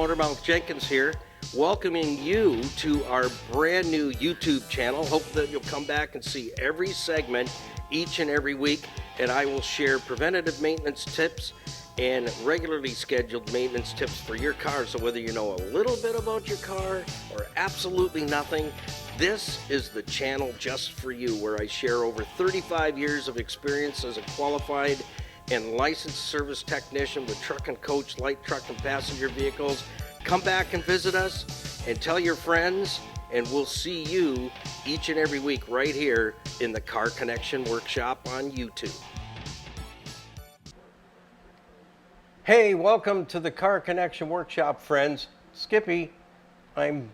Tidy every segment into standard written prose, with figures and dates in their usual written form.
Motormouth Jenkins here, welcoming you to our brand new YouTube channel. Hope that you'll come back and see every segment each and every week, and I will share preventative maintenance tips and regularly scheduled maintenance tips for your car. So whether you know a little bit about your car or absolutely nothing, this is the channel just for you, where I share over 35 years of experience as a qualified and licensed service technician with truck and coach, light truck and passenger vehicles. Come back and visit us and tell your friends, and we'll see you each and every week right here in the Car Connection Workshop on YouTube. Hey, welcome to the Car Connection Workshop, friends. Skippy, I'm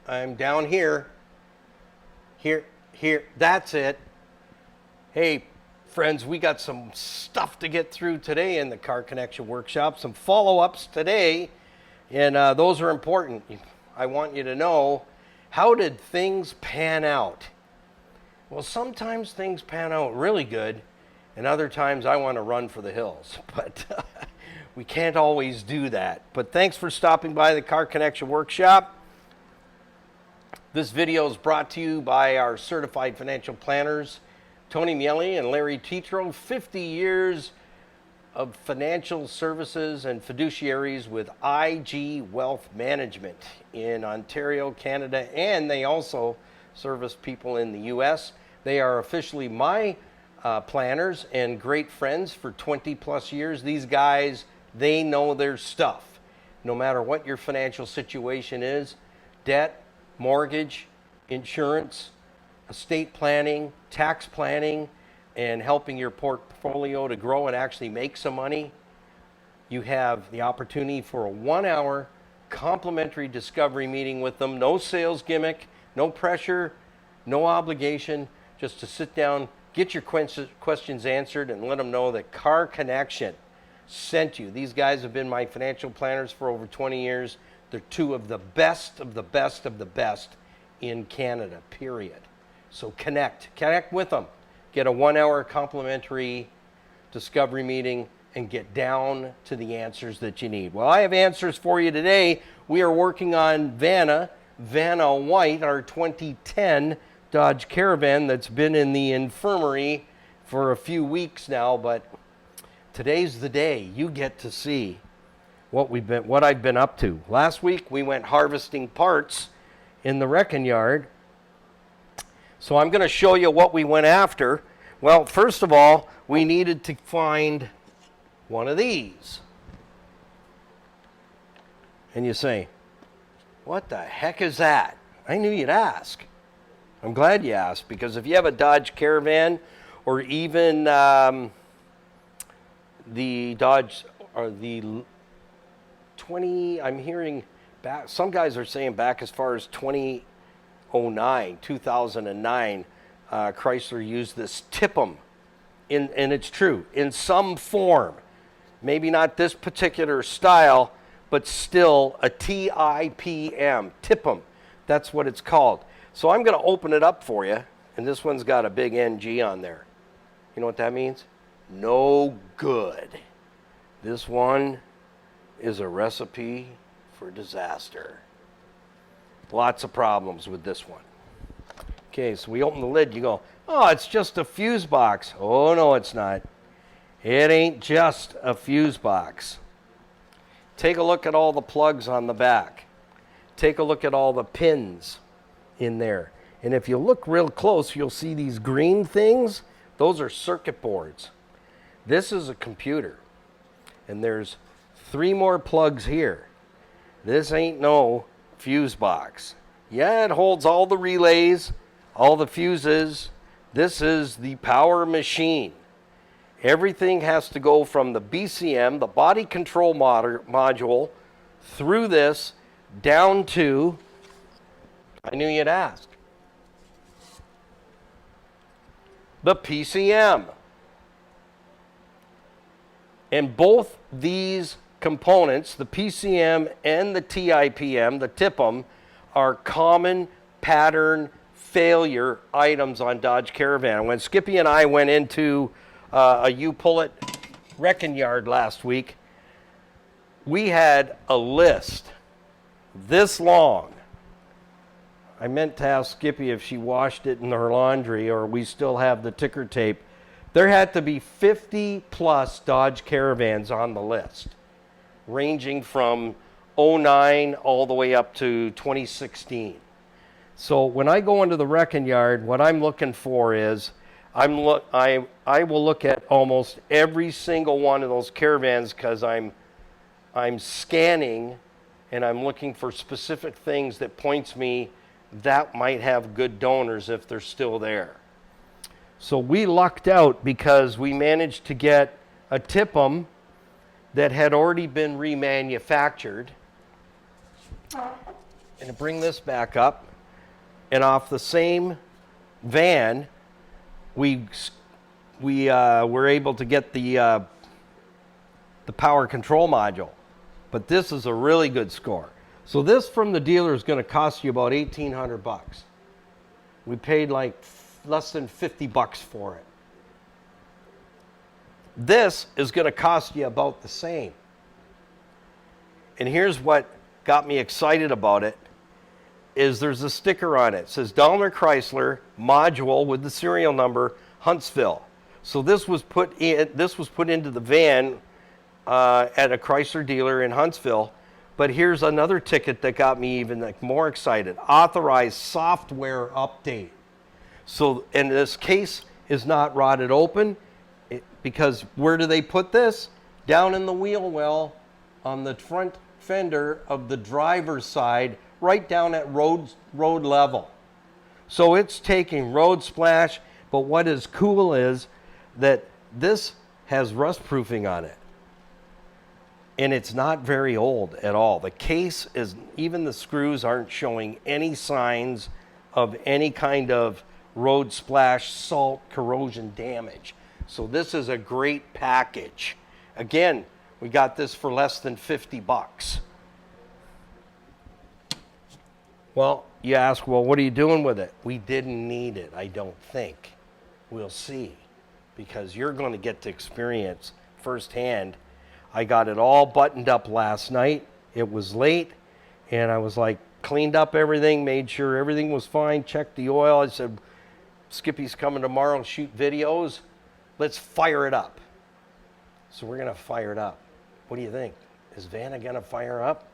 down here. Here, that's it. Hey, friends, we got some stuff to get through today in the Car Connection Workshop, some follow-ups today, and those are important. I want you to know, how did things pan out? Well, sometimes things pan out really good, and other times I want to run for the hills, but we can't always do that. But thanks for stopping by the Car Connection Workshop. This video is brought to you by our certified financial planners, Tony Miele and Larry Tetro. 50 years of financial services and fiduciaries with IG Wealth Management in Ontario, Canada, and they also service people in the U.S. They are officially my planners and great friends for 20 plus years. These guys, they know their stuff. No matter what your financial situation is, debt, mortgage, insurance, estate planning, tax planning, and helping your portfolio to grow and actually make some money, you have the opportunity for a 1-hour complimentary discovery meeting with them. No sales gimmick, no pressure, no obligation, just to sit down, get your questions answered, and let them know that Car Connection sent you. These guys have been my financial planners for over 20 years. They're two of the best of the best of the best in Canada, period. So connect with them. Get a 1-hour complimentary discovery meeting and get down to the answers that you need. Well, I have answers for you today. We are working on Vanna White, our 2010 Dodge Caravan that's been in the infirmary for a few weeks now, but today's the day. You get to see what I've been up to. Last week we went harvesting parts in the wrecking yard. So I'm going to show you what we went after. Well, first of all, we needed to find one of these. And you say, what the heck is that? I knew you'd ask. I'm glad you asked, because if you have a Dodge Caravan or even the Dodge or the 20, I'm hearing back, some guys are saying back as far as 2009, Chrysler used this TIPM, and it's true, in some form. Maybe not this particular style, but still a TIPM, that's what it's called. So I'm going to open it up for you, and this one's got a big NG on there. You know what that means? No good. This one is a recipe for disaster. Lots of problems with this one. Okay, so we open the lid, you go, oh, it's just a fuse box. Oh, no, it's not. It ain't just a fuse box. Take a look at all the plugs on the back. Take a look at all the pins in there. And if you look real close, you'll see these green things. Those are circuit boards. This is a computer. And there's 3 more plugs here. This ain't no fuse box. Yeah, it holds all the relays, all the fuses. This is the power machine. Everything has to go from the BCM, the body control module, through this down to, I knew you'd ask, the PCM. And both these components, the PCM and the TIPM, the TIPM, are common pattern failure items on Dodge Caravan. When Skippy and I went into a U-Pull-It wrecking yard last week, we had a list this long. I meant to ask Skippy if she washed it in her laundry or we still have the ticker tape. There had to be 50 plus Dodge Caravans on the list, ranging from '09 all the way up to 2016. So when I go into the wrecking yard, what I'm looking for is I will look at almost every single one of those Caravans because I'm scanning and I'm looking for specific things that points me that might have good donors if they're still there. So we lucked out because we managed to get a Tipum that had already been remanufactured. And to bring this back up, and off the same van, we were able to get the power control module. But this is a really good score. So this from the dealer is going to cost you about $1,800. We paid like less than $50 for it. This is going to cost you about the same. And here's what got me excited about it, is there's a sticker on it. It says Daimler Chrysler module with the serial number Huntsville. So this was put into the van at a Chrysler dealer in Huntsville. But here's another ticket that got me even more excited. Authorized software update. So, and this case is not rotted open because where do they put this? Down in the wheel well on the front fender of the driver's side, right down at road level. So it's taking road splash, but what is cool is that this has rust proofing on it. And it's not very old at all. The case is, even the screws aren't showing any signs of any kind of road splash, salt, corrosion damage. So this is a great package. Again, we got this for less than $50. Well, you ask, well, what are you doing with it? We didn't need it, I don't think. We'll see. Because you're going to get to experience firsthand. I got it all buttoned up last night. It was late, and I was like, cleaned up everything, made sure everything was fine, checked the oil. I said, Skippy's coming tomorrow and shoot videos. Let's fire it up. So we're going to fire it up. What do you think? Is Vanna going to fire up?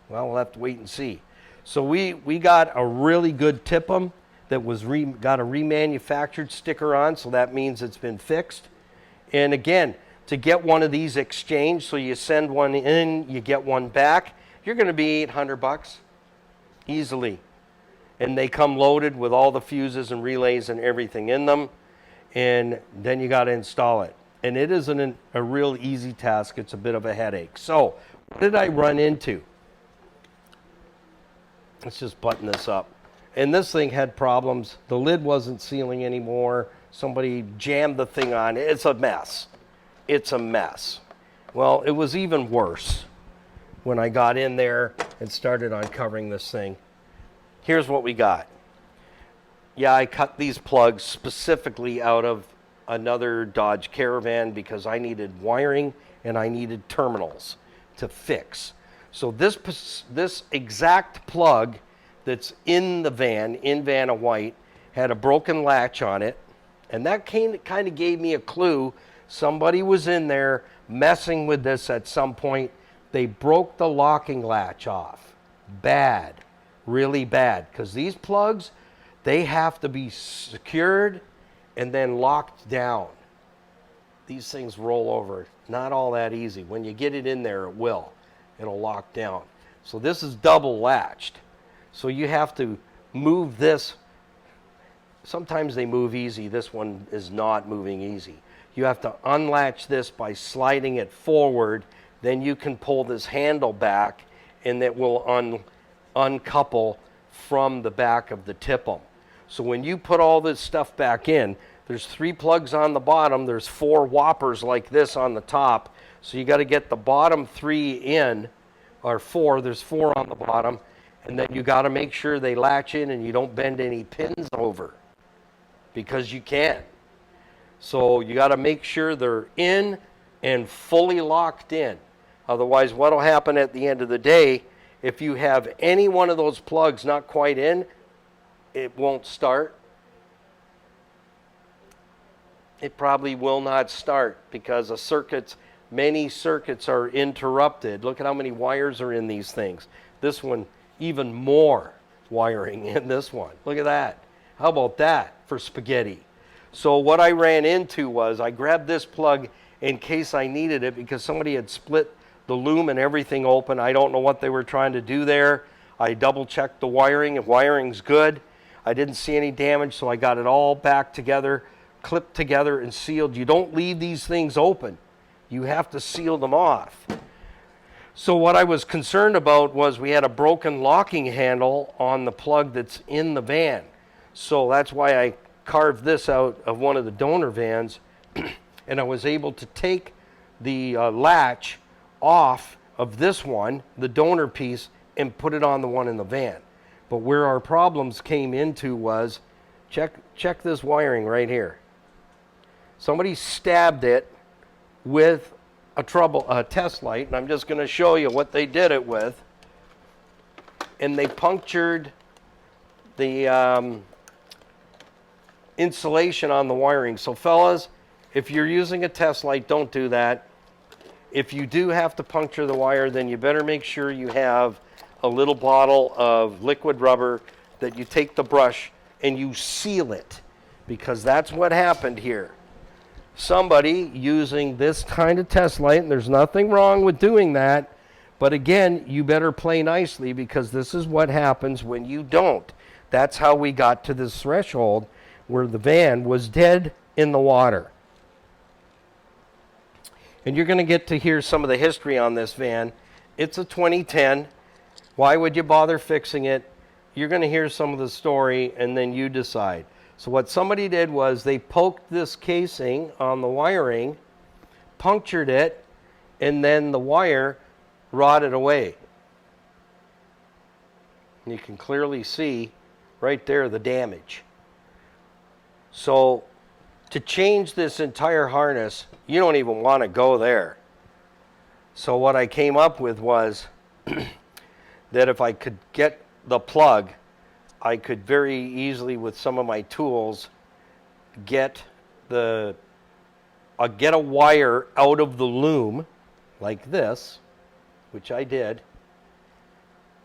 Well, we'll have to wait and see. So we got a really good Tipum that was got a remanufactured sticker on, so that means it's been fixed. And again, to get one of these exchanged, so you send one in, you get one back, you're going to be $800 easily. And they come loaded with all the fuses and relays and everything in them. And then you got to install it. And it isn't a real easy task. It's a bit of a headache. So what did I run into? Let's just button this up. And this thing had problems. The lid wasn't sealing anymore. Somebody jammed the thing on. It's a mess. It's a mess. Well, it was even worse when I got in there and started uncovering this thing. Here's what we got. Yeah, I cut these plugs specifically out of another Dodge Caravan because I needed wiring and I needed terminals to fix. So this exact plug that's in the van, in Vanna White, had a broken latch on it. And that kind of gave me a clue. Somebody was in there messing with this at some point. They broke the locking latch off. Bad, really bad. Because these plugs, they have to be secured and then locked down. These things roll over. Not all that easy. When you get it in there, it will. It'll lock down. So this is double latched. So you have to move this. Sometimes they move easy. This one is not moving easy. You have to unlatch this by sliding it forward. Then you can pull this handle back and it will uncouple from the back of the Tipum. So when you put all this stuff back in, there's 3 plugs on the bottom. There's 4 whoppers like this on the top. So you got to get the bottom 3 in, or 4. There's 4 on the bottom. And then you got to make sure they latch in and you don't bend any pins over, because you can. So you got to make sure they're in and fully locked in. Otherwise, what will happen at the end of the day, if you have any one of those plugs not quite in, it won't start. It probably will not start because many circuits are interrupted. Look at how many wires are in these things. This one, even more wiring in this one. Look at that. How about that for spaghetti? So what I ran into was I grabbed this plug in case I needed it because somebody had split the loom and everything open. I don't know what they were trying to do there. I double checked the wiring. If wiring's good, I didn't see any damage, so I got it all back together, clipped together and sealed. You don't leave these things open. You have to seal them off. So what I was concerned about was we had a broken locking handle on the plug that's in the van. So that's why I carved this out of one of the donor vans and I was able to take the latch off of this one, the donor piece, and put it on the one in the van. But where our problems came into was, check this wiring right here. Somebody stabbed it with a test light, and I'm just going to show you what they did it with. And they punctured the insulation on the wiring. So fellas, if you're using a test light, don't do that. If you do have to puncture the wire, then you better make sure you have a little bottle of liquid rubber that you take the brush and you seal it, because that's what happened here. Somebody using this kind of test light, and there's nothing wrong with doing that, but again, you better play nicely because this is what happens when you don't. That's how we got to this threshold where the van was dead in the water. And you're going to get to hear some of the history on this van. It's a 2010. Why would you bother fixing it? You're going to hear some of the story, and then you decide. So what somebody did was they poked this casing on the wiring, punctured it, and then the wire rotted away. And you can clearly see right there the damage. So to change this entire harness, you don't even want to go there. So what I came up with was that if I could get the plug, I could very easily, with some of my tools, get a wire out of the loom like this, which I did.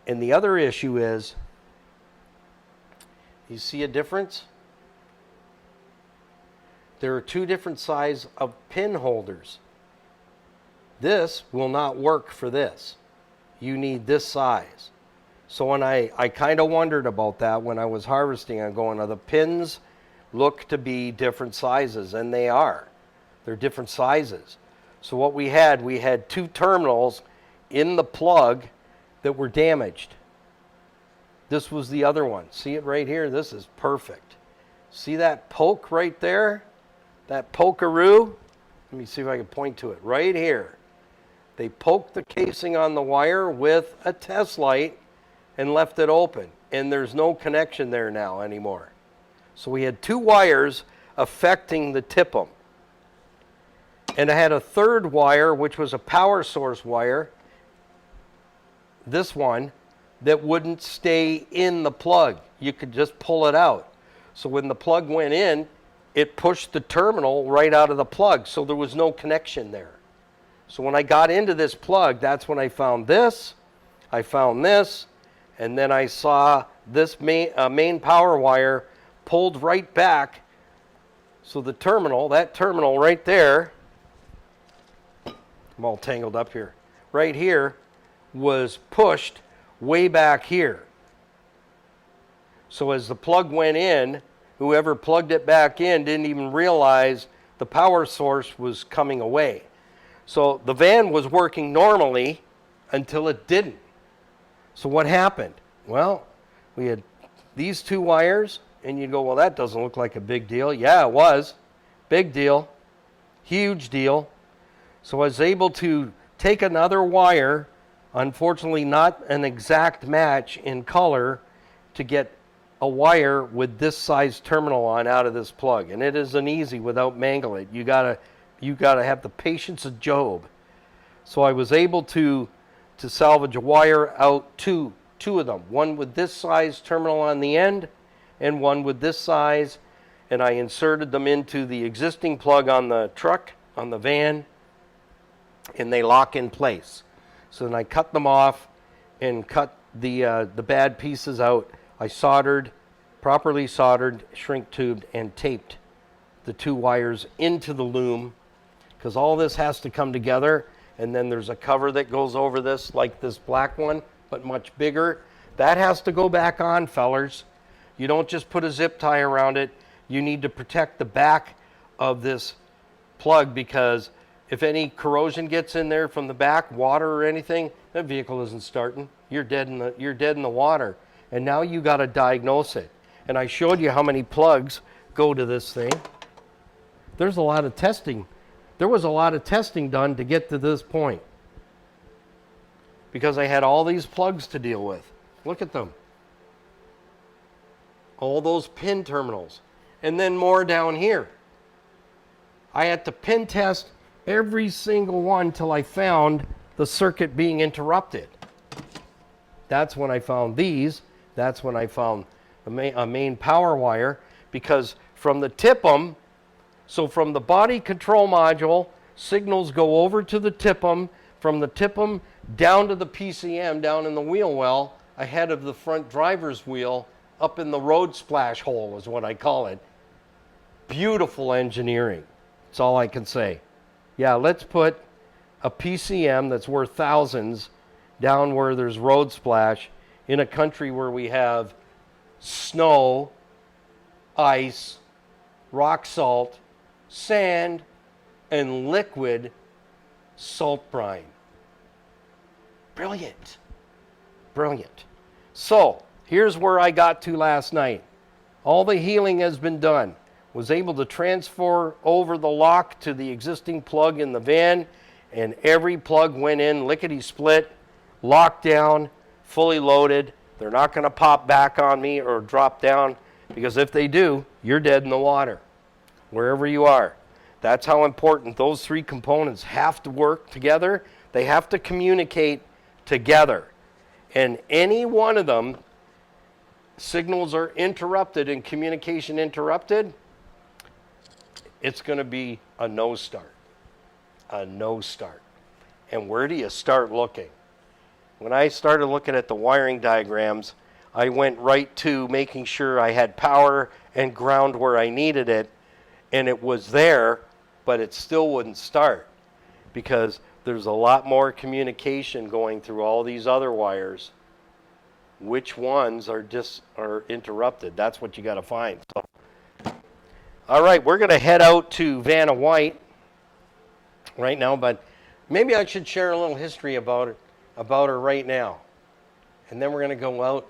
And the other issue is, you see a difference? There are two different sizes of pin holders. This will not work for this. You need this size. So when I kind of wondered about that when I was harvesting, I'm going, the pins look to be different sizes, and they are. They're different sizes. So what we had two terminals in the plug that were damaged. This was the other one. See it right here? This is perfect. See that poke right there? That pokeroo? Let me see if I can point to it. Right here. They poked the casing on the wire with a test light and left it open. And there's no connection there now anymore. So we had two wires affecting the tip-em. And I had a third wire, which was a power source wire, this one, that wouldn't stay in the plug. You could just pull it out. So when the plug went in, it pushed the terminal right out of the plug, so there was no connection there. So when I got into this plug, that's when I found this, and then I saw this main power wire pulled right back. So the terminal, that terminal right there, I'm all tangled up here, right here, was pushed way back here. So as the plug went in, whoever plugged it back in didn't even realize the power source was coming away. So the van was working normally until it didn't. So what happened? Well, we had these two wires, and you go, well, that doesn't look like a big deal. Yeah, it was. Big deal. Huge deal. So I was able to take another wire, unfortunately not an exact match in color, to get a wire with this size terminal on out of this plug. And it isn't easy without mangling it. You gotta have the patience of Job. So I was able to salvage a wire out two of them, one with this size terminal on the end and one with this size, and I inserted them into the existing plug on the truck, on the van, and they lock in place. So then I cut them off and cut the bad pieces out. I properly soldered, shrink tubed, and taped the two wires into the loom, because all this has to come together, and then there's a cover that goes over this, like this black one, but much bigger. That has to go back on, fellers. You don't just put a zip tie around it. You need to protect the back of this plug, because if any corrosion gets in there from the back, water or anything, that vehicle isn't starting. You're dead in the water. And now you got to diagnose it. And I showed you how many plugs go to this thing. There's a lot of testing. There was a lot of testing done to get to this point, because I had all these plugs to deal with. Look at them. All those pin terminals. And then more down here. I had to pin test every single one till I found the circuit being interrupted. That's when I found these. That's when I found a main power wire, because from the TIPM, so from the body control module, signals go over to the TIPM, from the TIPM down to the PCM, down in the wheel well, ahead of the front driver's wheel, up in the road splash hole is what I call it. Beautiful engineering. That's all I can say. Yeah, let's put a PCM that's worth thousands down where there's road splash in a country where we have snow, ice, rock salt, sand, and liquid salt brine. Brilliant. Brilliant. So, here's where I got to last night. All the healing has been done. Was able to transfer over the lock to the existing plug in the van, and every plug went in lickety-split, locked down, fully loaded. They're not going to pop back on me or drop down, because if they do, you're dead in the water, wherever you are. That's how important those three components have to work together. They have to communicate together. And any one of them, signals are interrupted and communication interrupted, it's going to be a no start. A no start. And where do you start looking? When I started looking at the wiring diagrams, I went right to making sure I had power and ground where I needed it, and it was there, but it still wouldn't start, because there's a lot more communication going through all these other wires. Which ones are interrupted? That's what you got to find. So, all right, we're going to head out to Vanna White right now, but maybe I should share a little history about her right now. And then we're going to go out,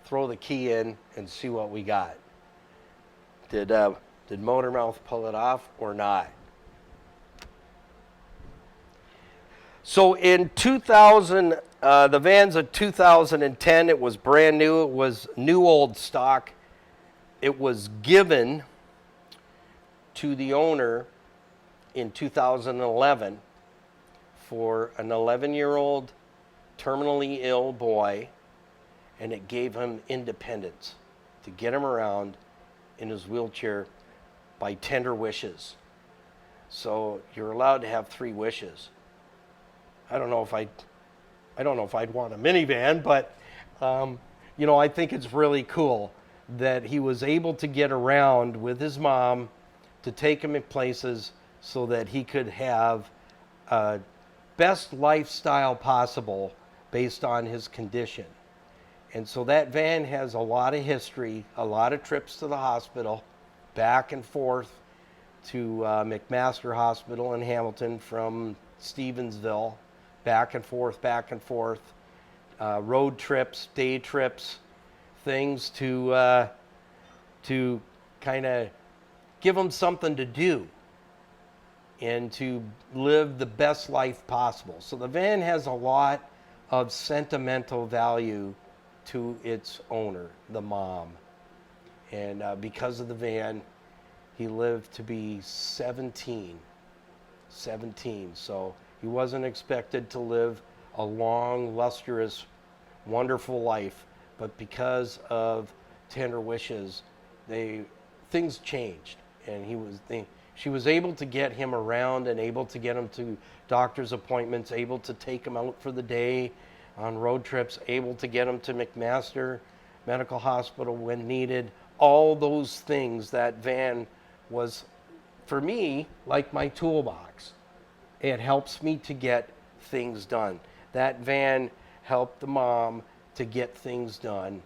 throw the key in, and see what we got. Did Motormouth pull it off or not? So in 2000, the van's a 2010. It was brand new. It was new old stock. It was given to the owner in 2011 for an 11-year-old terminally ill boy, and it gave him independence to get him around in his wheelchair by tender wishes. So you're allowed to have 3 wishes. I don't know if I'd want a minivan, but I think it's really cool that he was able to get around with his mom to take him in places so that he could have best lifestyle possible based on his condition. And so that van has a lot of history, a lot of trips to the hospital, back and forth to McMaster Hospital in Hamilton from Stevensville, back and forth, road trips, day trips, things to kind of give them something to do and to live the best life possible. So the van has a lot of sentimental value to its owner, the mom. And because of the van, he lived to be 17. So He wasn't expected to live a long, lustrous, wonderful life, but because of tender wishes, things changed, and she was able to get him around and able to get him to doctor's appointments, able to take him out for the day on road trips, able to get him to McMaster Medical Hospital when needed. All those things, that van was, for me, like my toolbox. It helps me to get things done. That van helped the mom to get things done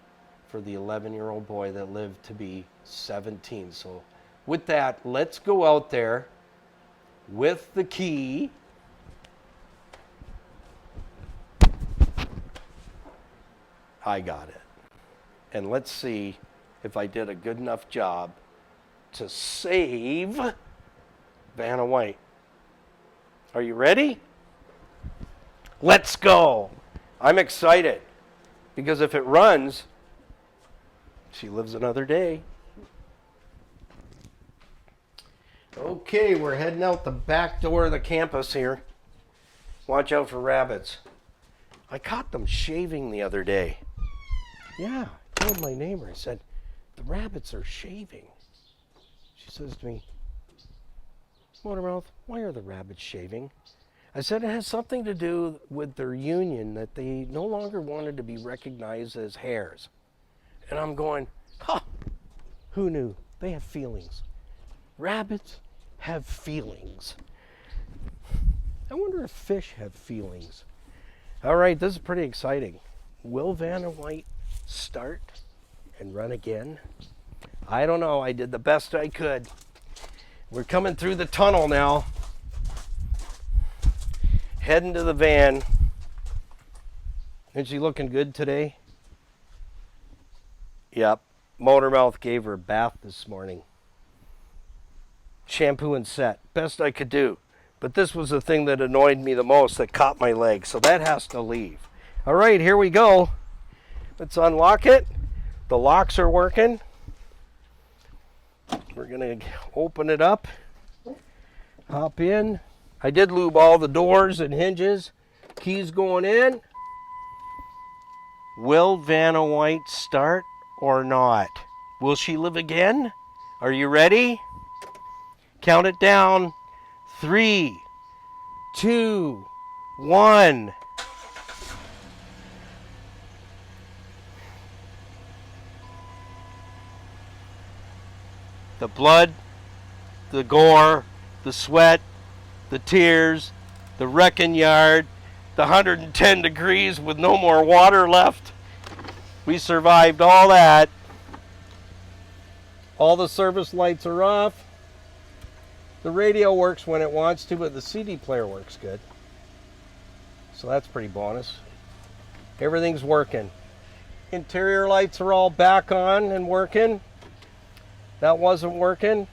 for the 11-year-old boy that lived to be 17. So with that, let's go out there with the key. I got it. And let's see if I did a good enough job to save Vanna White. Are you ready? Let's go. I'm excited because if it runs, she lives another day. Okay, we're heading out the back door of the campus here. Watch out for rabbits. I caught them shaving the other day. Yeah, I told my neighbor, I said, the rabbits are shaving. She says to me, Motormouth, why are the rabbits shaving? I said it has something to do with their union, that they no longer wanted to be recognized as hares. And I'm going, who knew? They have feelings. Rabbits have feelings. I wonder if fish have feelings. All right, this is pretty exciting. Will Vanna White start and run again? I don't know. I did the best I could. We're coming through the tunnel now. Heading to the van. Is she looking good today? Yep. Motormouth gave her a bath this morning. Shampoo and set. Best I could do. But this was the thing that annoyed me the most, that caught my leg. So that has to leave. All right, here we go. Let's unlock it. The locks are working. We're going to open it up. Hop in. I did lube all the doors and hinges. Keys going in. Will Vanna White start or not? Will she live again? Are you ready? Count it down. 3, 2, 1. The blood, the gore, the sweat, the tears, the wrecking yard, the 110 degrees with no more water left. We survived all that. All the service lights are off. The radio works when it wants to, but the CD player works good. So that's pretty bonus. Everything's working. Interior lights are all back on and working. That wasn't working.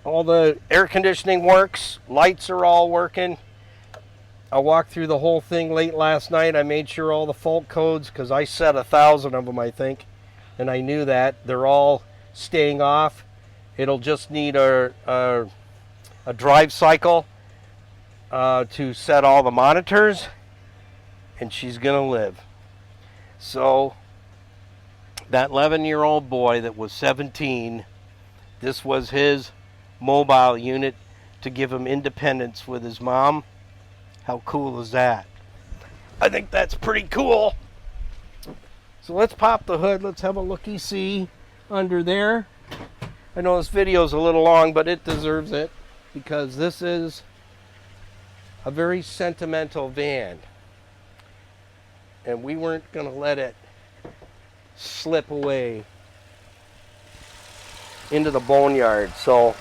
All the air conditioning works. Lights are all working. I walked through the whole thing late last night. I made sure all the fault codes, because I set 1,000 of them, I think. And I knew that. They're all staying off. It'll just need a drive cycle to set all the monitors. And she's going to live. So that 11-year-old boy that was 17, this was his mobile unit to give him independence with his mom. How cool is that? I think that's pretty cool. So let's pop the hood. Let's have a looky-see under there. I know this video is a little long, but it deserves it because this is a very sentimental van. And we weren't going to let it slip away into the boneyard. So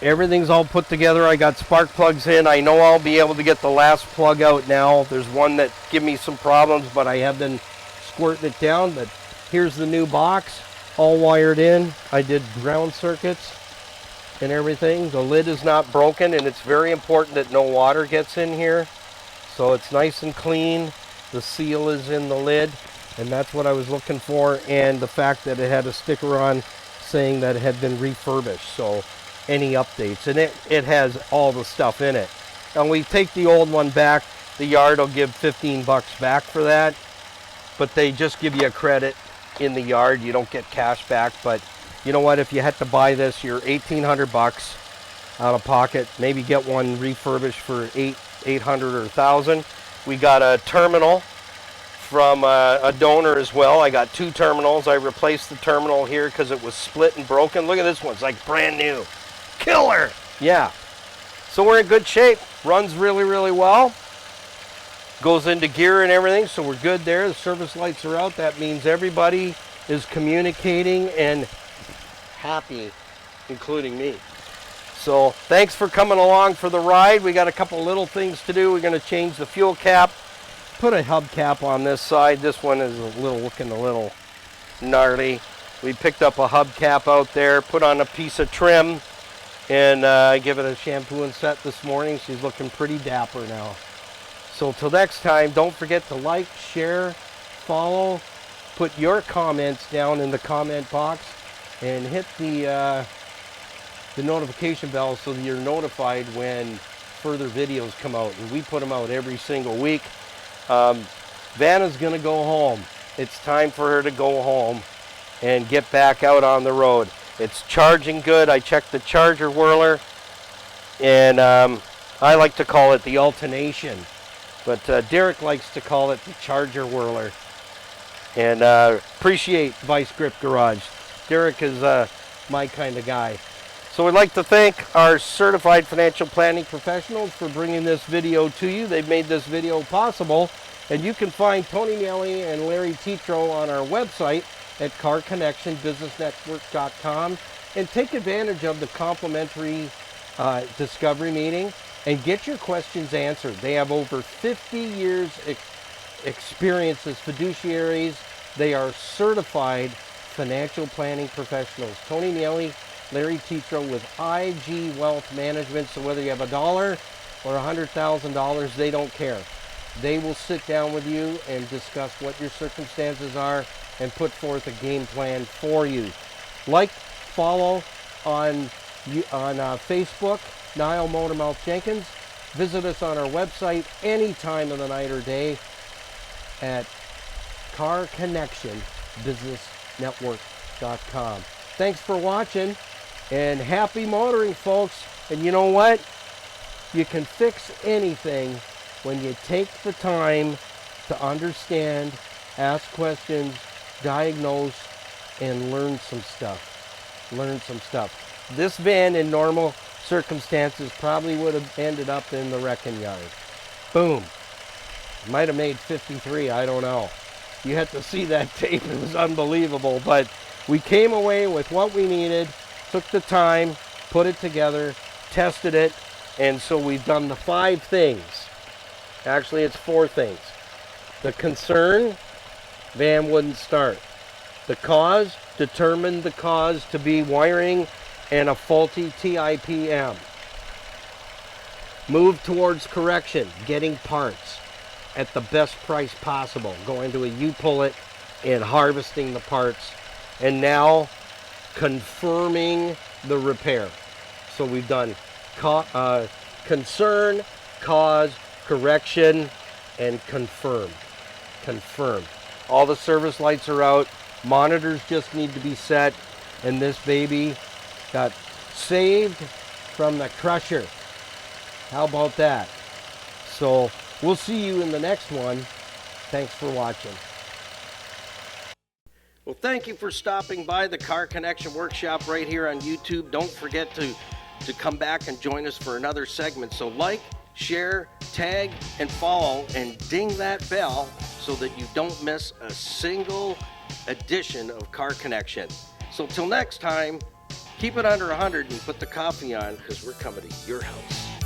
everything's all put together. I got spark plugs in. I know I'll be able to get the last plug out now. There's one that give me some problems, but I have been squirting it down. But here's the new box, all wired in. I did ground circuits and everything. The lid is not broken, and it's very important that no water gets in here. So it's nice and clean. The seal is in the lid, and that's what I was looking for, and the fact that it had a sticker on saying that it had been refurbished. So any updates. And it has all the stuff in it. And we take the old one back, the yard will give 15 bucks back for that, but they just give you a credit in the yard. You don't get cash back, but you know what? If you had to buy this, you're 1,800 bucks out of pocket. Maybe get one refurbished for 800 or 1,000. We got a terminal from a donor as well. I got 2 terminals. I replaced the terminal here because it was split and broken. Look at this one. It's like brand new. Killer. Yeah. So we're in good shape. Runs really, really well. Goes into gear and everything, so we're good there. The service lights are out. That means everybody is communicating and happy, including me. So thanks for coming along for the ride. We got a couple little things to do. We're going to change the fuel cap, put a hubcap on this side. This one is looking a little gnarly. We picked up a hubcap out there, put on a piece of trim, and I give it a shampoo and set this morning. She's looking pretty dapper now. So till next time, don't forget to like, share, follow, put your comments down in the comment box, and hit the notification bell so that you're notified when further videos come out. And we put them out every single week. Vanna's gonna go home. It's time for her to go home and get back out on the road. It's charging good. I checked the charger whirler, and I like to call it the alternation, but Derek likes to call it the charger whirler. And appreciate Vice Grip Garage. Derek is my kind of guy. So we'd like to thank our certified financial planning professionals for bringing this video to you. They've made this video possible, and you can find Tony Nelly and Larry Tetro on our website at carconnectionbusinessnetwork.com, and take advantage of the complimentary discovery meeting and get your questions answered. They have over 50 years experience as fiduciaries. They are certified financial planning professionals. Tony Nelly, Larry Tetro with IG Wealth Management. So whether you have $1 or $100,000, they don't care. They will sit down with you and discuss what your circumstances are and put forth a game plan for you. Like, follow on Facebook, Niall Motormouth Jenkins. Visit us on our website any time of the night or day at carconnectionbusinessnetwork.com. Thanks for watching, and happy motoring, folks. And you know what? You can fix anything when you take the time to understand, ask questions, diagnose, and learn some stuff. This van in normal circumstances probably would have ended up in the wrecking yard. Boom. Might have made 53, I don't know. You had to see that tape, it was unbelievable. But we came away with what we needed, took the time, put it together, tested it, and so we've done the 5 things. Actually, it's 4 things. The concern, van wouldn't start. The cause, determined the cause to be wiring and a faulty TIPM. Move towards correction, getting parts at the best price possible, going to a U-Pull-It and harvesting the parts, and now confirming the repair. So we've done concern, cause, correction, and confirmed. All the service lights are out, monitors just need to be set, and this baby got saved from the crusher. How about that? So we'll see you in the next one. Thanks for watching. Well, thank you for stopping by the Car Connection Workshop right here on YouTube. Don't forget to come back and join us for another segment. So like, share, tag, and follow, and ding that bell so that you don't miss a single edition of Car Connection. So till next time, keep it under 100 and put the coffee on, because we're coming to your house.